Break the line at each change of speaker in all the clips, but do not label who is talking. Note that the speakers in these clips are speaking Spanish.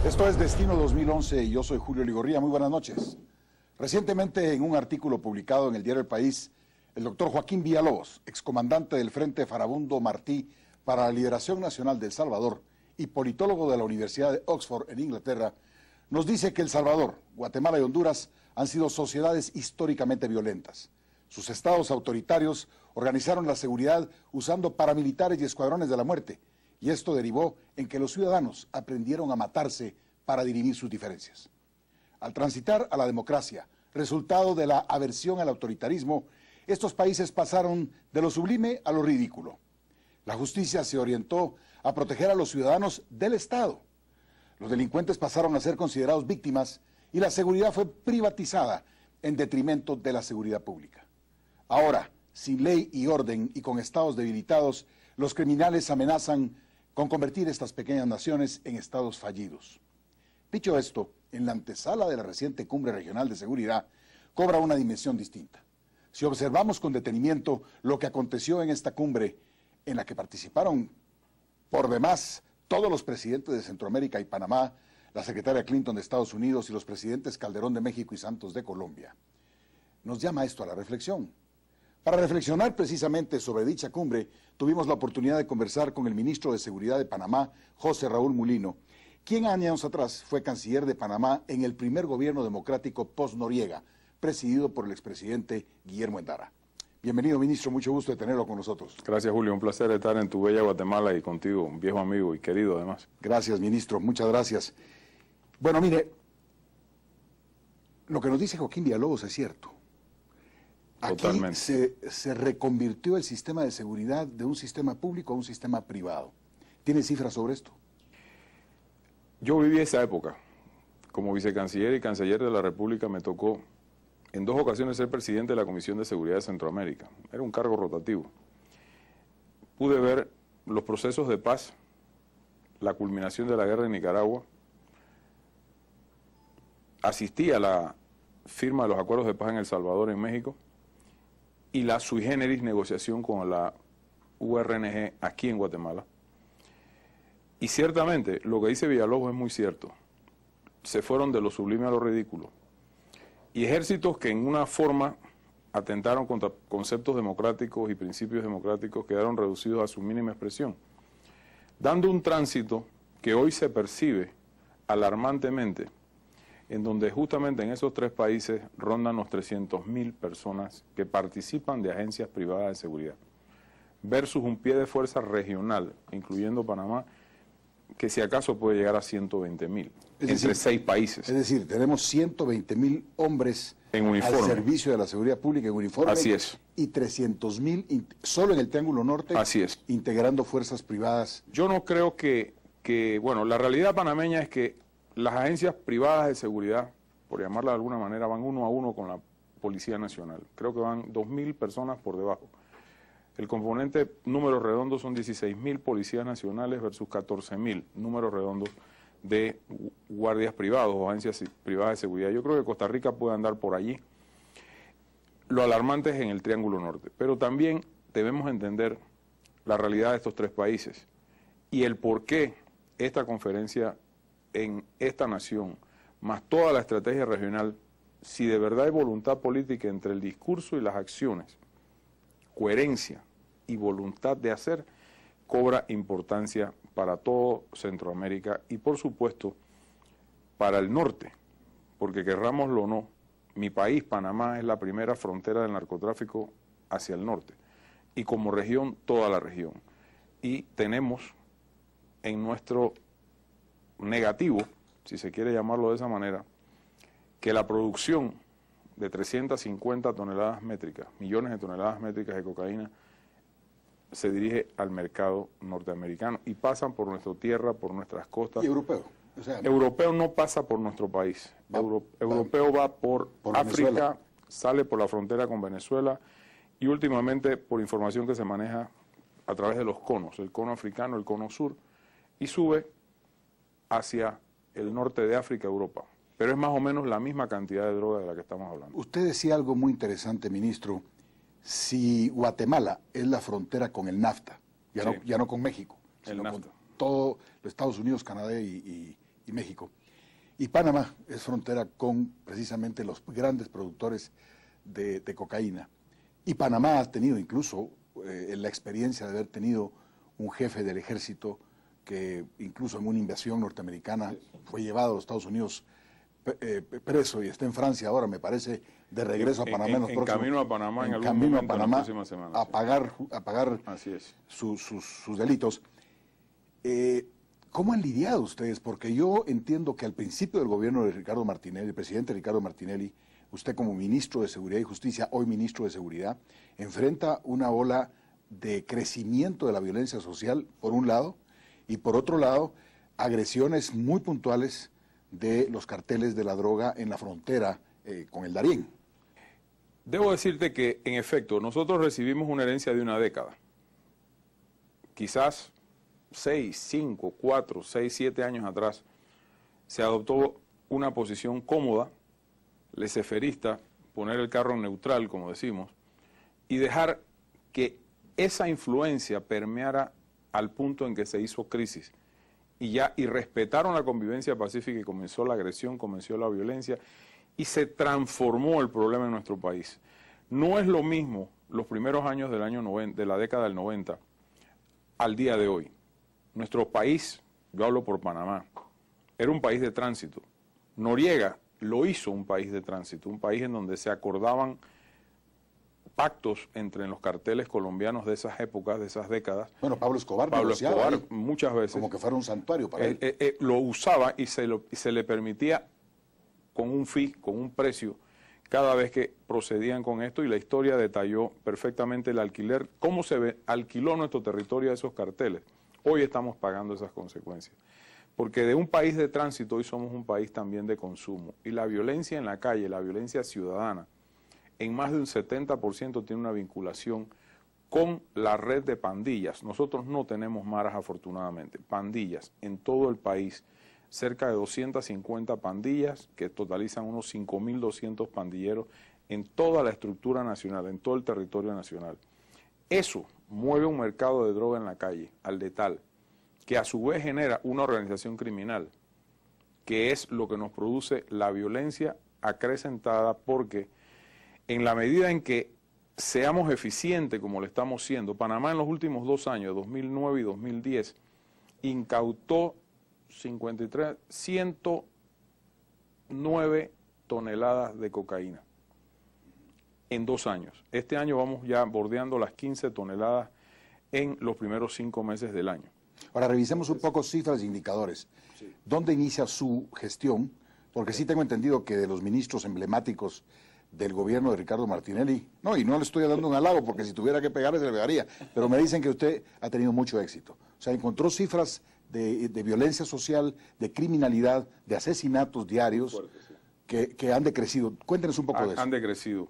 Esto es Destino 2011 y yo soy Julio Ligorría. Muy buenas noches. Recientemente, en un artículo publicado en el diario El País, el doctor Joaquín Villalobos, excomandante del Frente Farabundo Martí para la Liberación Nacional de El Salvador y politólogo de la Universidad de Oxford en Inglaterra, nos dice que El Salvador, Guatemala y Honduras han sido sociedades históricamente violentas. Sus estados autoritarios organizaron la seguridad usando paramilitares y escuadrones de la muerte, y esto derivó en que los ciudadanos aprendieron a matarse para dirimir sus diferencias. Al transitar a la democracia, resultado de la aversión al autoritarismo, estos países pasaron de lo sublime a lo ridículo. La justicia se orientó a proteger a los ciudadanos del Estado. Los delincuentes pasaron a ser considerados víctimas y la seguridad fue privatizada en detrimento de la seguridad pública. Ahora, sin ley y orden y con estados debilitados, los criminales amenazan con convertir estas pequeñas naciones en estados fallidos. Dicho esto, en la antesala de la reciente Cumbre Regional de Seguridad, cobra una dimensión distinta. Si observamos con detenimiento lo que aconteció en esta cumbre, en la que participaron por demás todos los presidentes de Centroamérica y Panamá, la secretaria Clinton de Estados Unidos y los presidentes Calderón de México y Santos de Colombia, nos llama esto a la reflexión. Para reflexionar precisamente sobre dicha cumbre, tuvimos la oportunidad de conversar con el ministro de Seguridad de Panamá, José Raúl Mulino, quien años atrás fue canciller de Panamá en el primer gobierno democrático post-Noriega, presidido por el expresidente Guillermo Endara. Bienvenido, ministro, mucho gusto de tenerlo con nosotros.
Gracias, Julio, un placer estar en tu bella Guatemala y contigo, un viejo amigo y querido además.
Gracias, ministro, muchas gracias. Bueno, mire, lo que nos dice Joaquín Villalobos es cierto. Aquí se reconvirtió el sistema de seguridad de un sistema público a un sistema privado. ¿Tiene cifras sobre esto?
Yo viví esa época. Como vicecanciller y canciller de la República me tocó en 2 ocasiones ser presidente de la Comisión de Seguridad de Centroamérica. Era un cargo rotativo. Pude ver los procesos de paz, la culminación de la guerra en Nicaragua, asistí a la firma de los acuerdos de paz en El Salvador, en México, y la sui generis negociación con la URNG aquí en Guatemala. Y ciertamente, lo que dice Villalobos es muy cierto. Se fueron de lo sublime a lo ridículo. Y ejércitos que en una forma atentaron contra conceptos democráticos y principios democráticos quedaron reducidos a su mínima expresión, dando un tránsito que hoy se percibe alarmantemente, en donde justamente en esos 3 países rondan los 300.000 personas que participan de agencias privadas de seguridad, versus un pie de fuerza regional, incluyendo Panamá, que si acaso puede llegar a 120.000, entre 6 países.
Es decir, tenemos 120.000 hombres
en uniforme,
al servicio de la seguridad pública en uniforme.
Así es.
Y 300.000 solo en el Triángulo Norte.
Así es.
Integrando fuerzas privadas.
Yo no creo bueno, la realidad panameña es que las agencias privadas de seguridad, por llamarla de alguna manera, van 1 a 1 con la Policía Nacional. Creo que van 2.000 personas por debajo. El componente números redondos son 16.000 policías nacionales versus 14.000 números redondos de guardias privados o agencias privadas de seguridad. Yo creo que Costa Rica puede andar por allí. Lo alarmante es en el Triángulo Norte, pero también debemos entender la realidad de estos 3 países y el por qué esta conferencia en esta nación, más toda la estrategia regional, si de verdad hay voluntad política entre el discurso y las acciones, coherencia y voluntad de hacer, cobra importancia para todo Centroamérica y por supuesto para el norte, porque querrámoslo o no, mi país, Panamá, es la primera frontera del narcotráfico hacia el norte y como región, toda la región. Y tenemos en nuestro negativo, si se quiere llamarlo de esa manera, que la producción de 350 toneladas métricas, millones de toneladas métricas de cocaína, se dirige al mercado norteamericano y pasan por nuestra tierra, por nuestras costas.
¿Y europeo? O sea,
europeo no pasa por nuestro país. Europeo va por África, Venezuela. Sale por la frontera con Venezuela y últimamente, por información que se maneja a través de los conos, el cono africano, el cono sur, y sube hacia el norte de África, Europa. Pero es más o menos la misma cantidad de droga de la que estamos hablando.
Usted decía algo muy interesante, ministro. Si Guatemala es la frontera con el NAFTA, ya no con México, sino con todo los Estados Unidos, Canadá y y México. Y Panamá es frontera con precisamente los grandes productores de cocaína. Y Panamá ha tenido incluso la experiencia de haber tenido un jefe del ejército que incluso en una invasión norteamericana fue llevado a los Estados Unidos preso y está en Francia ahora, me parece, de regreso a Panamá
en camino a Panamá en algún
camino
momento
a Panamá
en las próximas semanas,
a pagar
así es.
sus delitos. ¿Cómo han lidiado ustedes? Porque yo entiendo que al principio del gobierno de Ricardo Martinelli, el presidente Ricardo Martinelli, usted como ministro de Seguridad y Justicia, hoy ministro de Seguridad, enfrenta una ola de crecimiento de la violencia social, por un lado, y por otro lado, agresiones muy puntuales de los carteles de la droga en la frontera con el Darién.
Debo decirte que, en efecto, nosotros recibimos una herencia de una década. Quizás 6, 5, 4, 6, 7 años atrás se adoptó una posición cómoda, laissez-fairista, poner el carro en neutral, como decimos, y dejar que esa influencia permeara al punto en que se hizo crisis y respetaron la convivencia pacífica y comenzó la agresión, comenzó la violencia y se transformó el problema en nuestro país. No es lo mismo los primeros años del año 90, de la década del 90 al día de hoy. Nuestro país, yo hablo por Panamá, era un país de tránsito. Noriega lo hizo un país de tránsito, un país en donde se acordaban pactos entre los carteles colombianos de esas épocas, de esas décadas.
Bueno, Pablo Escobar
ahí, muchas veces.
Como que fuera un santuario para él.
Lo usaba y se le permitía con un fee, con un precio, cada vez que procedían con esto, y la historia detalló perfectamente el alquiler, cómo alquiló nuestro territorio a esos carteles. Hoy estamos pagando esas consecuencias. Porque de un país de tránsito hoy somos un país también de consumo. Y la violencia en la calle, la violencia ciudadana, en más de un 70% tiene una vinculación con la red de pandillas. Nosotros no tenemos maras, afortunadamente. Pandillas en todo el país, cerca de 250 pandillas que totalizan unos 5.200 pandilleros en toda la estructura nacional, en todo el territorio nacional. Eso mueve un mercado de droga en la calle, al de tal, que a su vez genera una organización criminal, que es lo que nos produce la violencia acrecentada, porque en la medida en que seamos eficientes como lo estamos siendo, Panamá en los últimos 2 años, 2009 y 2010, incautó 109 toneladas de cocaína en 2 años. Este año vamos ya bordeando las 15 toneladas en los primeros 5 meses del año.
Ahora revisemos un poco cifras e indicadores. Sí. ¿Dónde inicia su gestión? Porque sí tengo entendido que de los ministros emblemáticos del gobierno de Ricardo Martinelli, no, y no le estoy dando un halago porque si tuviera que pegarle se le pegaría, pero me dicen que usted ha tenido mucho éxito. O sea, encontró cifras de violencia social, de criminalidad, de asesinatos diarios fuerte, sí, que han decrecido. Cuéntenos un poco de eso.
Han decrecido.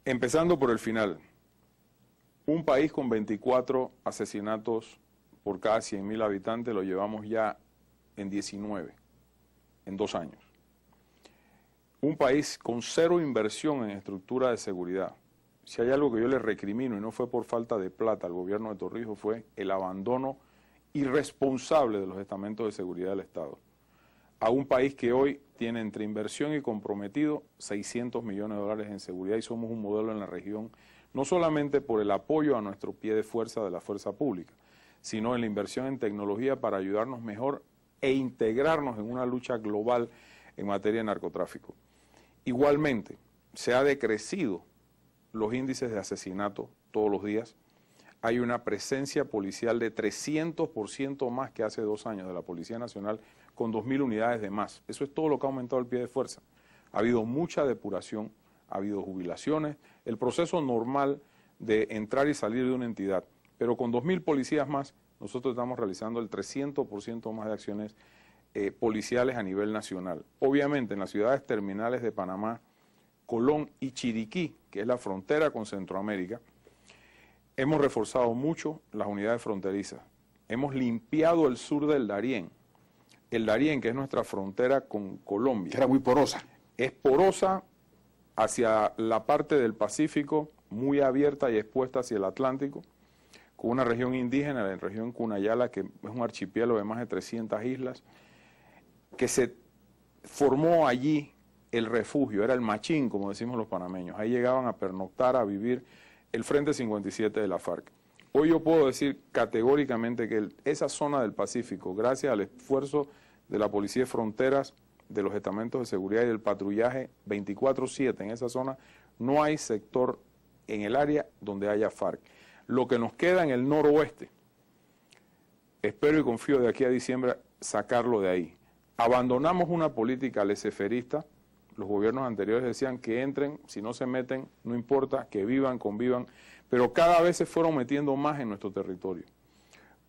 Empezando por el final. Un país con 24 asesinatos por cada 100.000 habitantes lo llevamos ya en 19, en 2 años. Un país con 0 inversión en estructura de seguridad. Si hay algo que yo le recrimino, y no fue por falta de plata al gobierno de Torrijos, fue el abandono irresponsable de los estamentos de seguridad del Estado. A un país que hoy tiene entre inversión y comprometido 600 millones de dólares en seguridad, y somos un modelo en la región, no solamente por el apoyo a nuestro pie de fuerza de la fuerza pública, sino en la inversión en tecnología para ayudarnos mejor e integrarnos en una lucha global en materia de narcotráfico. Igualmente, se ha decrecido los índices de asesinato todos los días. Hay una presencia policial de 300% más que hace 2 años de la Policía Nacional, con 2.000 unidades de más. Eso es todo lo que ha aumentado el pie de fuerza. Ha habido mucha depuración, ha habido jubilaciones, el proceso normal de entrar y salir de una entidad. Pero con 2.000 policías más, nosotros estamos realizando el 300% más de acciones policiales a nivel nacional. Obviamente en las ciudades terminales de Panamá, Colón y Chiriquí, que es la frontera con Centroamérica, hemos reforzado mucho las unidades fronterizas. Hemos limpiado el sur del Darién. El Darién, que es nuestra frontera con Colombia.
Que era muy porosa.
Es porosa hacia la parte del Pacífico, muy abierta y expuesta hacia el Atlántico, con una región indígena, la región Cunayala, que es un archipiélago de más de 300 islas, que se formó allí el refugio, era el machín, como decimos los panameños. Ahí llegaban a pernoctar, a vivir el Frente 57 de la FARC. Hoy yo puedo decir categóricamente que esa zona del Pacífico, gracias al esfuerzo de la Policía de Fronteras, de los estamentos de seguridad y del patrullaje 24/7 en esa zona, no hay sector en el área donde haya FARC. Lo que nos queda en el noroeste, espero y confío de aquí a diciembre sacarlo de ahí. Abandonamos una política laissez-fairista. Los gobiernos anteriores decían que entren, si no se meten, no importa, que vivan, convivan, pero cada vez se fueron metiendo más en nuestro territorio.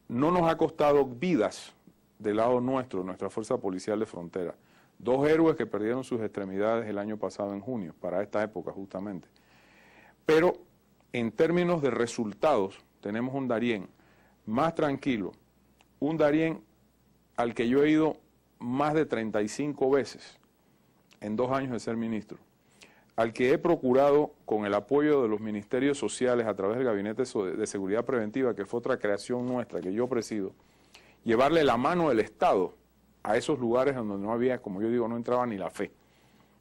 No nos ha costado vidas del lado nuestro, nuestra Fuerza Policial de Frontera. 2 héroes que perdieron sus extremidades el año pasado en junio, para esta época justamente. Pero en términos de resultados, tenemos un Darién más tranquilo, un Darién al que yo he ido más de 35 veces en 2 años de ser ministro, al que he procurado, con el apoyo de los ministerios sociales a través del Gabinete de Seguridad Preventiva, que fue otra creación nuestra que yo presido, llevarle la mano del Estado a esos lugares donde no había, como yo digo, no entraba ni la fe.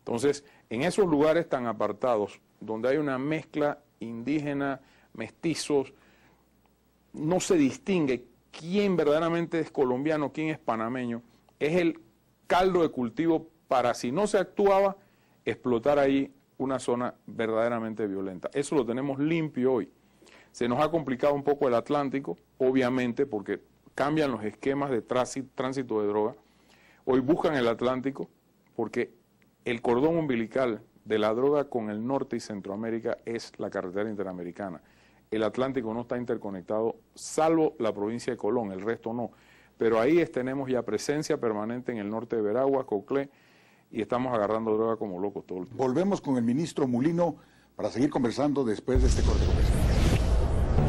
Entonces, en esos lugares tan apartados, donde hay una mezcla indígena, mestizos, no se distingue quién verdaderamente es colombiano, quién es panameño, es el caldo de cultivo para, si no se actuaba, explotar ahí una zona verdaderamente violenta. Eso lo tenemos limpio hoy. Se nos ha complicado un poco el Atlántico, obviamente, porque cambian los esquemas de tránsito de droga. Hoy buscan el Atlántico porque el cordón umbilical de la droga con el norte y Centroamérica es la carretera interamericana. El Atlántico no está interconectado, salvo la provincia de Colón, el resto no. Pero ahí tenemos ya presencia permanente en el norte de Veraguas, Coclé, y estamos agarrando droga como locos todo el tiempo.
Volvemos con el ministro Mulino para seguir conversando después de este corte.